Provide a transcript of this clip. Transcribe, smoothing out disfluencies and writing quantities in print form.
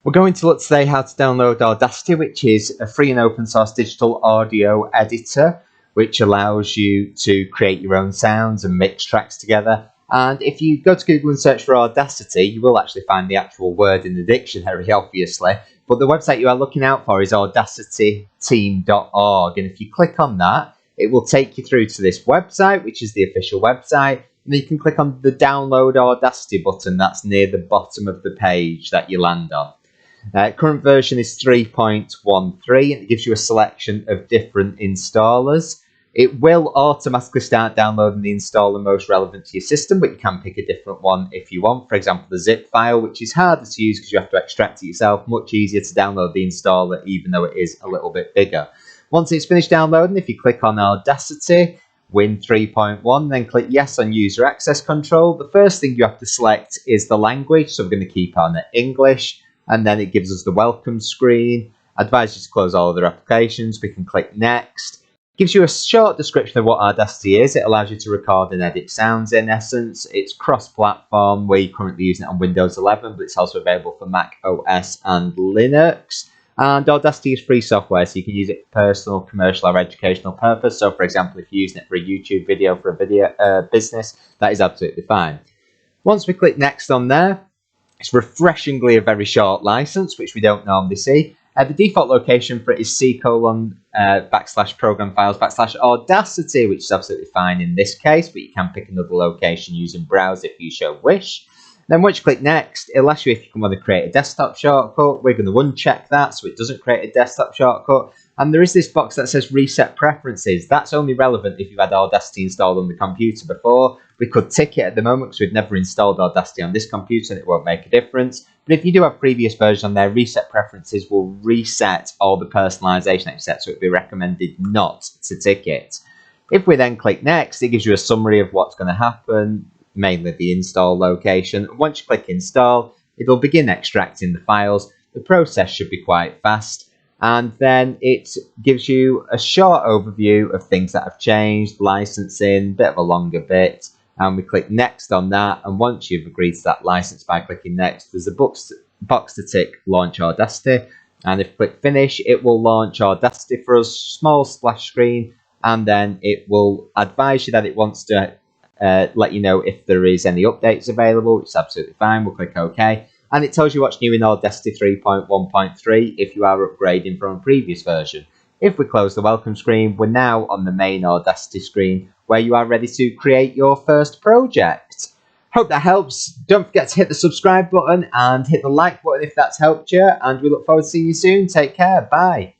We're going to look today how to download Audacity, which is a free and open source digital audio editor, which allows you to create your own sounds and mix tracks together. And if you go to Google and search for Audacity, you will actually find the actual word in the dictionary, obviously. But the website you are looking out for is audacityteam.org. And if you click on that, it will take you through to this website, which is the official website. And then you can click on the Download Audacity button that's near the bottom of the page that you land on. Current version is 3.13 and it gives you a selection of different installers. It will automatically start downloading the installer most relevant to your system, but you can pick a different one if you want. For example, the zip file, which is harder to use because you have to extract it yourself. Much easier to download the installer, even though it is a little bit bigger. Once it's finished downloading, if you click on Audacity, Win 3.1, then click yes on user access control. The first thing you have to select is the language, so we're going to keep on English. And then it gives us the welcome screen. I advise you to close all other applications. We can click next. It gives you a short description of what Audacity is. It allows you to record and edit sounds in essence. It's cross-platform. We're currently using it on Windows 11, but it's also available for Mac OS and Linux. And Audacity is free software, so you can use it for personal, commercial, or educational purpose. So, for example, if you're using it for a YouTube video for a video business, that is absolutely fine. Once we click next on there, it's refreshingly a very short license, which we don't normally see. The default location for it is /program files /Audacity, which is absolutely fine in this case, but you can pick another location using browse if you so wish. Then once you click next, it'll ask you if you want to create a desktop shortcut. We're going to uncheck that so it doesn't create a desktop shortcut. And there is this box that says reset preferences. That's only relevant if you've had Audacity installed on the computer before. We could tick it at the moment because we've never installed Audacity on this computer and it won't make a difference. But if you do have previous version on there, reset preferences will reset all the personalization that you set, so it would be recommended not to tick it. If we then click next, it gives you a summary of what's going to happen, mainly the install location. Once you click install, it'll begin extracting the files. The process should be quite fast. And then it gives you a short overview of things that have changed, licensing, bit of a longer bit. And we click next on that. And once you've agreed to that license by clicking next, there's a box to tick, launch Audacity. And if you click finish, it will launch Audacity for a small splash screen. And then it will advise you that it wants to let you know if there is any updates available, which is absolutely fine. We'll click OK. And it tells you what's new in Audacity 3.1.3 if you are upgrading from a previous version. If we close the welcome screen, we're now on the main Audacity screen where you are ready to create your first project. Hope that helps. Don't forget to hit the subscribe button and hit the like button if that's helped you. And we look forward to seeing you soon. Take care. Bye.